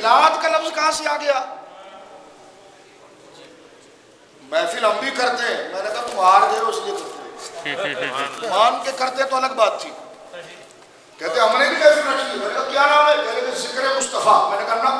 میلاد کا لفظ کہاں سے آ گیا؟ محفل ہم بھی کرتے ہیں، میں نے کہا تم ہار گئے ہو اس لیے کرتے، مان کے کرتے تو الگ بات تھی۔ کہتے ہم نے بھی محفل رکھی ہے، میں نے کہا کیا نام ہے؟ کہتے کہ ذکر مصطفیٰ۔ میں نے کہا نہ،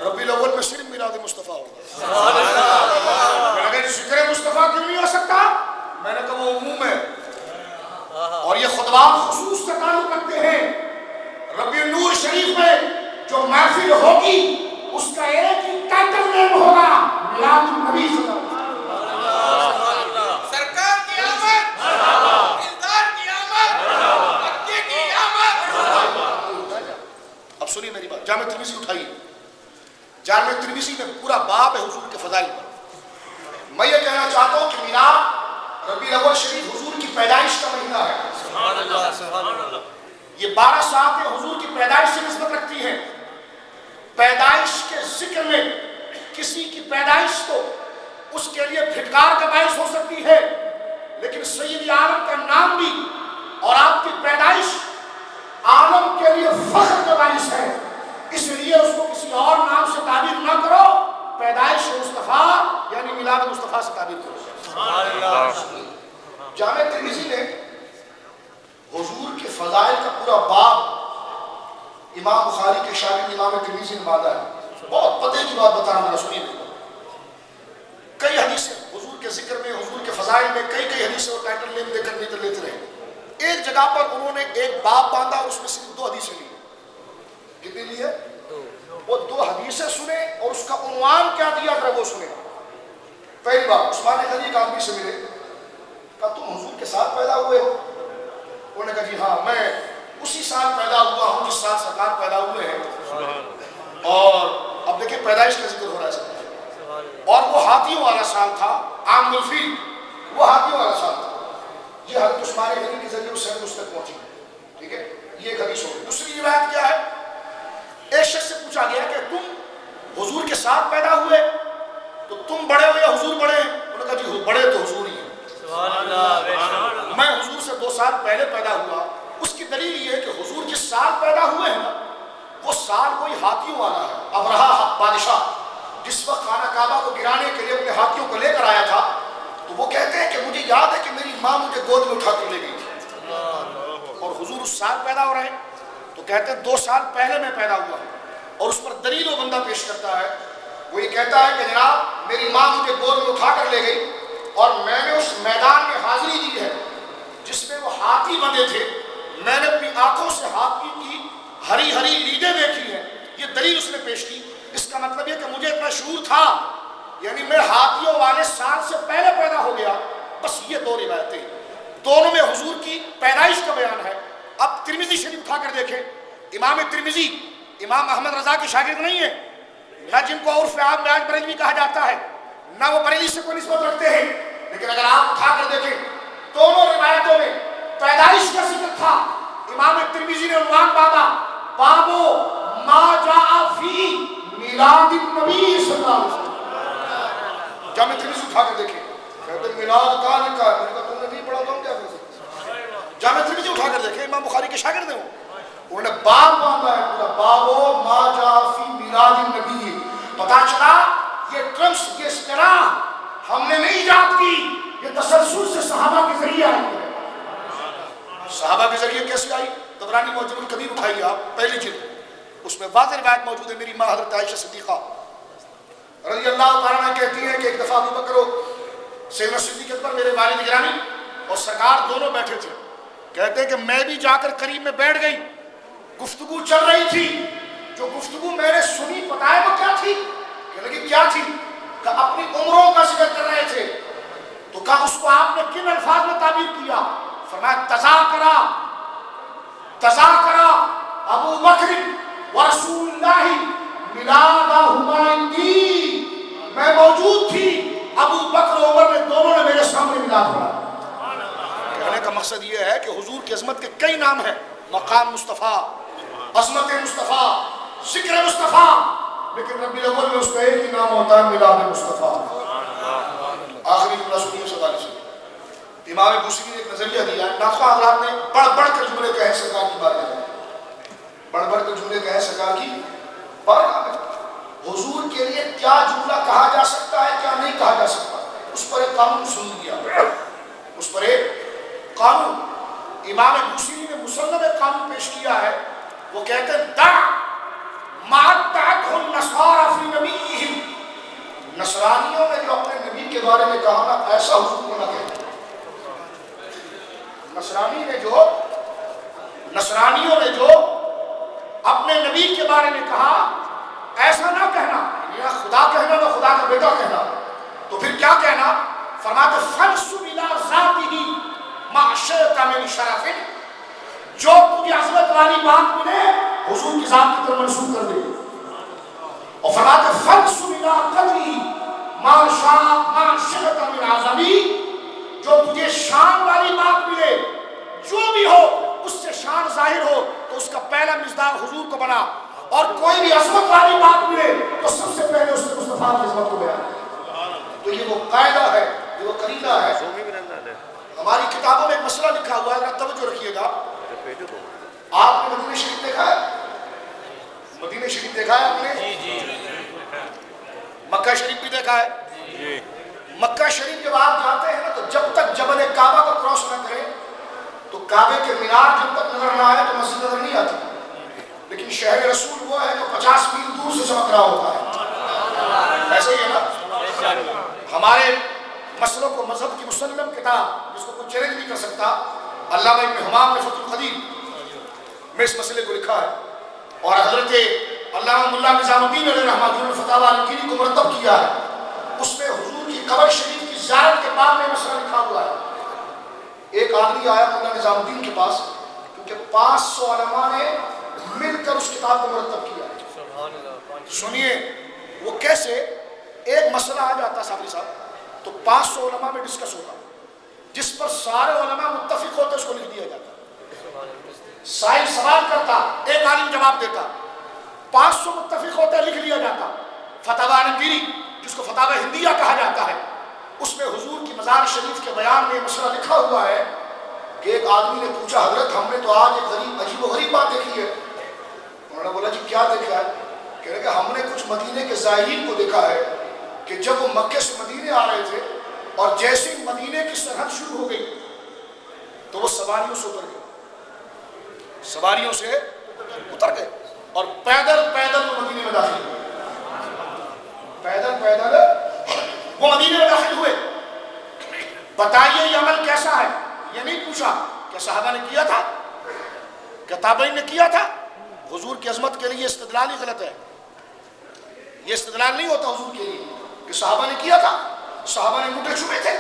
ربیع الاول میں صرف میلاد مصطفیٰ ہوگا۔ میں نے کہا ذکر مصطفیٰ کیوں نہیں ہو سکتا؟ میں نے کہا وہ عموم ہے، اور یہ خطبات خصوص سے تعلق رکھتے ہیں۔ ربیع النور شریف میں جو محفل ہوگی اس کا ایک ہی ٹائٹل نیم ہوگا، میلاد النبی صلی اللہ علیہ وسلم۔ سرکار کی آمد، دلدار کی آمد، مکے کی آمد۔ اب سنیے میری بات، جامع ترمذی اٹھائیے، جامع ترمذی میں پورا باب ہے حضور کے فضائل پر۔ میں یہ کہنا چاہتا ہوں کہ میلاد ربیع الاول شریف حضور کی پیدائش کا مہینہ ہے۔ سبحان اللہ، سبحان اللہ۔ یہ 12 ساعتیں حضور کی پیدائش سے نسبت رکھتی ہیں۔ پیدائش کے ذکر میں کسی کی پیدائش تو اس کے لیے پھٹکار کا باعث ہو سکتی ہے، لیکن سید عالم کا نام بھی اور آپ کی پیدائش عالم کے لیے فخر کا باعث ہے، اس لیے اس کو کسی اور نام سے تعبیر نہ کرو، پیدائش مصطفیٰ یعنی میلاد مصطفیٰ سے تعبیر کرو۔ جامع ترمذی نے حضور کے فضائل کا پورا باب امام بخاری کے شاگرد امام ترمذی نے باندھا ہے۔ بہت پتے کی بات بتا رہا ہوں، سنیے۔ کئی حدیثیں حضور کے ذکر میں، حضور کے فضائل میں کئی حدیثیں اور ٹائٹل نیم دے کر لیتے رہے۔ ایک جگہ پر انہوں نے ایک باب باندھا اور اس میں صرف 2 حدیثیں لی۔ کتنی لی ہے؟ وہ 2 حدیثیں سنے اور اس کا عنوان کیا دیا اگر وہ سنے۔ پہلی بات، عثمان غنی ایک آدمی سے ملے، کہا تم حضور کے ساتھ پیدا ہوئے ہو؟ انہوں نے کہا جی ہاں، میں اسی سال پیدا ہوا ہوں جس سال سرکار پیدا ہوئے ہیں۔ اور اب دیکھیں پیدائش کا ذکر ہو رہا ہے، اور وہ ہاتھیوں والا سال تھا، عام الفیل، وہ ہاتھیوں والا سال تھا۔ یہ حضرت عثمان غنی کے ذریعے اس سے تک پہنچی، ٹھیک ہے، یہ ایک حدیث ہوگی۔ دوسری روایت کیا ہے؟ ایک شخص سے پوچھا گیا کہ تم حضور کے ساتھ پیدا ہوئے تو تم بڑے ہو یا حضور بڑے ہیں؟ انہوں نے کہا جی بڑے تو حضور ہی ہیں، میں حضور سے 2 سال پہلے پیدا ہوا۔ اس کی دلیل یہ ہے کہ حضور جس سال پیدا ہوئے ہیں وہ سال کوئی ہاتھیوں والا ہے۔ ابرہہ بادشاہ جس وقت خانہ کعبہ کو گرانے کے لیے اپنے ہاتھیوں کو لے کر آیا تھا، تو وہ کہتے ہیں کہ مجھے یاد ہے کہ میری ماں مجھے گود میں اٹھا کر لے گئی تھی، اور حضور اس سال پیدا ہو رہے ہیں، تو کہتے ہیں 2 سال پہلے میں پیدا ہوا ہوں۔ اور اس پر دلیل وہ بندہ پیش کرتا ہے، وہ یہ کہتا ہے کہ جناب میری ماں مجھے گود میں اٹھا کر لے گئی اور میں نے اس میدان میں حاضری دی ہے جس میں وہ ہاتھی بندھے تھے، میں نے اپنی آنکھوں سے ہاتھی کی ہری ہری لیدیں دیکھی ہیں۔ یہ دلیل اس نے پیش کی۔ اس کا مطلب یہ کہ مجھے اتنا شعور تھا، یعنی میں ہاتھیوں والے سال سے پہلے پیدا ہو گیا۔ بس یہ 2 روایتیں، دونوں میں حضور کی پیدائش کا بیان ہے۔ اب ترمذی شریف اٹھا کر دیکھیں، امام ترمذی امام احمد رضا کے شاگرد نہیں ہے، نہ جن کو عرف عام میں آج بریلوی کہا جاتا ہے، نہ وہ بریلی سے کوئی نسبت رکھتے ہیں، لیکن اگر آپ اٹھا کر دیکھیں دونوں روایتوں میں پیدائش کا ذکر تھا۔ امام ترمذی نے عنوان باندھا، بابو ما جاء فی میلاد النبی صلی اللہ علیہ وسلم۔ جامع ترمذی اٹھا کر دیکھیں، کہتے ہیں میلاد کا لکھا ہے، میں نے کہا تم نے نہیں پڑھا تو ہم کیا کر سکتے ہیں؟ جامع ترمذی اٹھا کر دیکھیں، امام بخاری کے شاگرد ہیں، انہوں نے باب باندھا ہے پورا، بابو ما جاء فی میلاد النبی۔ پتا چلا یہ ٹرمس، یہ اصطلاح ہم نے نہیں ایجاد کی، یہ تسلسل سے صحابہ کے ذریعے آئی ہے۔ صحابہ کے ذریعے کیسے آئی؟ طبرانی معجم الکبیر اٹھائیے آپ، پہلی جلد، اس میں واضح روایت موجود ہے۔ میری ماں حضرت عائشہ صدیقہ رضی اللہ تعالیٰ عنہ کہتی ہیں کہ ایک دفعہ ابو بکر و سیدنا صدیق اکبر میرے والد گرامی اور سرکار دونوں بیٹھے تھے، کہتے ہیں کہ میں بھی جا کر قریب میں بیٹھ گئی، گفتگو چل رہی تھی، جو گفتگو میں نے سنی پتہ ہے وہ کیا تھی؟ کہ لگی کیا تھی؟ کہ اپنی عمروں کا ذکر کر رہے تھے، تو کہا اس کو آپ نے کن الفاظ میں تعبیر کیا؟ فرمایا تذاکرہ ابو بکر ورسول اللہ میلادہما عندی، میں موجود تھی، ابو بکر و عمر نے دونوں نے میرے سامنے میلاد پڑھا۔ کہنے کا مقصد یہ ہے کہ حضور کی عظمت کے کئی نام ہیں، مقام مصطفیٰ، عظمت مصطفیٰ، ذکر مصطفیٰ، لیکن ربیع الاول میں اس کا ایک ہی نام ہوتا ہے، میلاد مصطفیٰ۔ آخری جملہ سنیے سوال سے، امام بوسری نے ایک نظریہ دیا، ناخواہ حضرات نے بڑھ بڑھ کر جملے کہے سرکار کی بارگاہ میں، بڑھ بڑھ کر جملے کہے سرکار کی بارگاہ میں۔ حضور کے لیے کیا جملہ کہا جا سکتا ہے کیا نہیں کہا جا سکتا، اس پر ایک قانون سن لیا، اس پر ایک قانون امام بوصیری نے مسلم ایک قانون پیش کیا ہے. وہ کہتے ہیں دع ما ادعته النصارى في نبيهم، نصرانیوں نے جو اپنے نبی کے بارے میں کہا نا ایسا حضور کو نہ کہنا. نصرانیوں نے جو اپنے نبی کے بارے میں کہا ایسا نہ کہنا، یا خدا کہنا نہ خدا کا بیٹا کہنا. تو پھر کیا کہنا؟ فرماتے فنسب الى ذاته ما شئت من شرف، جو تجھے عظمت والی بات ملے حضور کی ذات کی طرف منسوب کر دے. اور فرماتے فنسب الى قدره ما شئت من عظمی، جو تجھے شان والی بات ملے جو بھی ہو اس سے شان ظاہر ہو تو اس کا پہلا مصداق حضور کو بنا، اور کوئی بھی عظمت والی بات ملے تو سب سے پہلے اس سے مصطفیٰ کی عظمت کو بیان. تو یہ وہ قاعدہ ہے، یہ وہ قرینہ ہے. ہماری کتابوں میں ایک مسئلہ لکھا ہوا ہے، ذرا توجہ رکھیے گا. آپ نے مدینہ شریف دیکھا ہے؟ مدینہ شریف دیکھا ہے آپ نے؟ مکہ شریف بھی دیکھا ہے؟ مکہ شریف جب آپ جاتے ہیں نا تو جب تک جبل کعبہ کو کراس نہ کریں تو کعبے کے مینار جب تک نظر نہ آئے تو مسجد نظر نہیں آتی. لیکن شہر رسول وہ ہے جو 50 میل دور سے چمک رہا ہوتا ہے. ایسے ہی ہے نا. ہمارے مسئلوں کو مذہب کی مسلم کتاب جس کو کوئی چیلنج نہیں کر سکتا، علامہ ابن حمام نے فتح القدیر میں اس مسئلے کو لکھا ہے. اور حضرت علامہ ملا نظام الدین علیہ رحمہ اللہ نے فتاوی الکیری کو مرتب کیا ہے. اس میں حضور کی قبر شریف کی زیارت کے بعد میں مسئلہ لکھا ہوا ہے. ایک آدمی آیا مولانا نظام الدین کے پاس، کیونکہ 500 علماء نے مل کر اس کتاب کو مرتب کیا. سنیے وہ کیسے ایک مسئلہ آ جاتا صاحب صاحب تو 500 علماء میں ڈسکس ہوتا، جس پر سارے علماء متفق ہوتے اس کو لکھ دیا جاتا. سائل سوال کرتا، ایک عالم جواب دیتا، 500 متفق ہوتے لکھ لیا جاتا. فتاوی الکیری جس کو فتاوی ہندیہ کہا جاتا ہے، اس میں حضور کی مزار شریف کے بیان میں مسئلہ لکھا ہوا ہے کہ ایک آدمی نے پوچھا حضرت ہم نے تو آج ایک عجیب و غریب بات دیکھی ہے. انہوں نے بولا جی کیا دیکھا ہے؟ کہہ رہے کہ ہم نے کچھ مدینے کے زائرین کو دیکھا ہے کہ جب وہ مکے سے مدینے آ رہے تھے اور جیسے ہی مدینے کی سرحد شروع ہو گئی تو وہ سواریوں سے اتر گئے، سواریوں سے اتر گئے اور پیدل پیدل وہ مدینے میں داخل ہوئے. پیدل پیدل وہ مدینے میں داخل ہوئے. بتائیے یہ عمل کیسا ہے؟ یہ نہیں پوچھا کہ صحابہ نے کیا تھا، کہ تابعین نے کیا تھا. حضور کی عظمت کے لیے استدلال ہی غلط ہے. یہ استدلال نہیں ہوتا حضور کے لیے کہ صحابہ نے کیا تھا. صحابہ نے انگوٹھے چھپے تھے،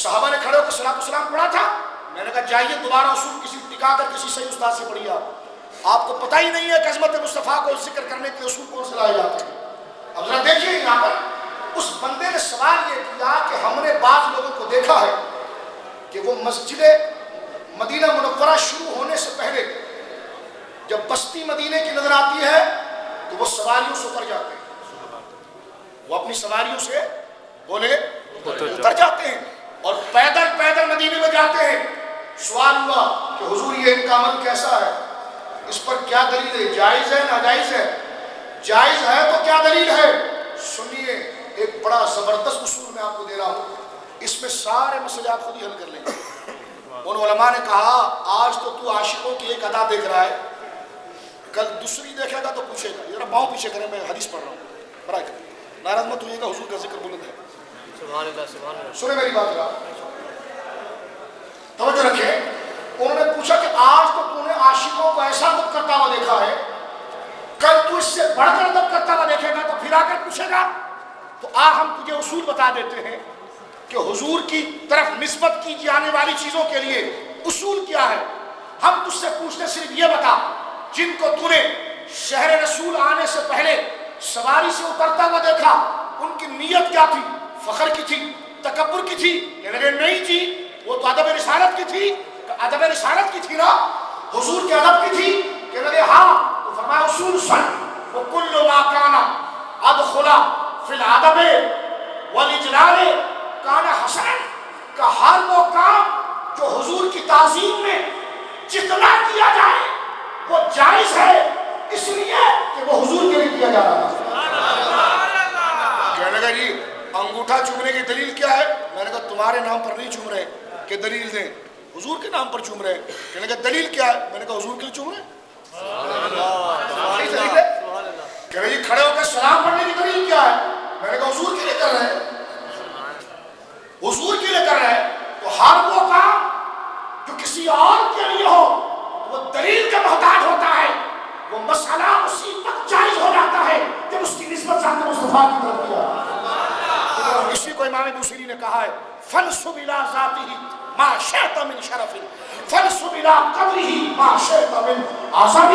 صحابہ نے کھڑے ہو کر صلاۃ والسلام پڑھا تھا. میں نے کہا جائیے دوبارہ اصول کسی ٹکا کر کسی صحیح استاد سے پڑھیے. آپ کو پتہ ہی نہیں ہے کہ عظمت مصطفیٰ کو ذکر کرنے کے اصول کون سے لائے جاتے ہیں. اب ذرا دیکھیے یہاں پر اس بندے نے سوال یہ کیا کہ ہم نے بعض لوگوں کو دیکھا ہے کہ وہ مسجد مدینہ منورہ شروع ہونے سے پہلے جب بستی مدینے کی نظر آتی ہے تو وہ سواریوں سے اتر جاتے ہیں. وہ اپنی سواریوں سے بولے اتر جاتے ہیں اور پیدل پیدل مدینے میں جاتے ہیں. سوال ہوا کہ حضور یہ ان کا عمل کیسا ہے، اس پر کیا دلیل ہے، جائز ہے ناجائز ہے؟ جائز ہے تو کیا دلیل ہے؟ سنیے ایک بڑا زبردست اصول میں آپ کو دے رہا ہوں، اس میں سارے مسئلے آپ خود ہی حل کر لیں گے. ان علماء نے کہا آج تو عاشقوں کی ایک ادا دیکھ رہا ہے، کل دوسری دیکھے گا تو پوچھے گا. ذرا پاؤں پیچھے کریں، میں حدیث پڑھ رہا ہوں، برائے کریں ناراض مت ہوئیے گا، حضور کا ذکر بلند ہے. سبحان اللہ سبحان اللہ. سنیں میری بات ذرا توجہ رکھیں. انہوں نے پوچھا کہ آج تو نے عاشقوں کو ایسا ادب کرتا ہوا دیکھا ہے، کل تو اس سے بڑھ کر ادب کرتا ہوا دیکھے گا تو پھر آ کر پوچھے گا. تو ہم تجھے اصول بتا دیتے ہیں کہ حضور کی طرف نسبت کی جانے والی چیزوں کے لیے اصول کیا ہے. ہم تجھ سے پوچھتے صرف یہ بتا، جن کو تو نے شہر رسول آنے سے پہلے سواری سے اترتا ہوا دیکھا، ان کی نیت کیا تھی؟ فخر کی تھی، تکبر کی تھی؟ کہنے لگے نہیں تھی، وہ تو ادب رسالت کی تھی. ادب رسالت کی تھی نا، حضور کے ادب کی تھی. کہنے لگے ہاں. تو فرمایا اصول سن، وَكُلُّ مَا كَانَ أَدْخُلَ فِي الْعَدَبِ وَالْإِجْلَالِ كَانَ حَسَنًا، کہ ہر وہ کام جو حضور کی تعظیم میں جتنا کیا جائے وہ جائز ہے، اس لیے کہ وہ حضور کے لیے کیا جا رہا ہے. انگوٹھا چومنے کی دلیل کیا ہے؟ میں نے کہا تمہارے نام پر نہیں چوم رہے کہ دلیل دیں، حضور کے نام پر چوم رہے ہیں۔ کہنے کا دلیل کیا ہے؟ میں نے کہا حضور کے لیے چوم رہے ہیں۔ کہہ رہے جی کھڑے ہو کے سلام پڑھنے کی دلیل کیا ہے؟ میں نے کہا حضور کے لیے کر رہے ہیں، حضور کے لیے کر رہے ہیں۔ تو ہر وہ کام جو کسی اور کے لیے ہو وہ دلیل کا محتاج ہوتا ہے، وہ مسئلہ اسی وقت جائز ہو جاتا ہے جب اس کی نسبت ذات مصطفیٰ کی طرف کیا۔ اسی کو امام بوصیری نے کہا ہے فَنْسُبْ إِلَىٰ ذَاتِهِ مَا شِئْتَ مِنْ شَرَفٍ فَنْسُبْ إِلَىٰ قَدْرِهِ مَا شِئْتَ مِنْ عَظَمٍ۔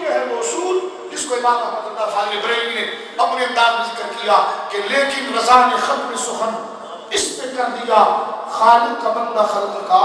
یہ ہے وہ اصول جس کو امام احمد اللہ فاضل بریلوی نے اپنے انداز میں ذکر کیا کہ لیکن رضا نے ختم سخن اس پہ کر دیا خالق کا بندہ خلق کا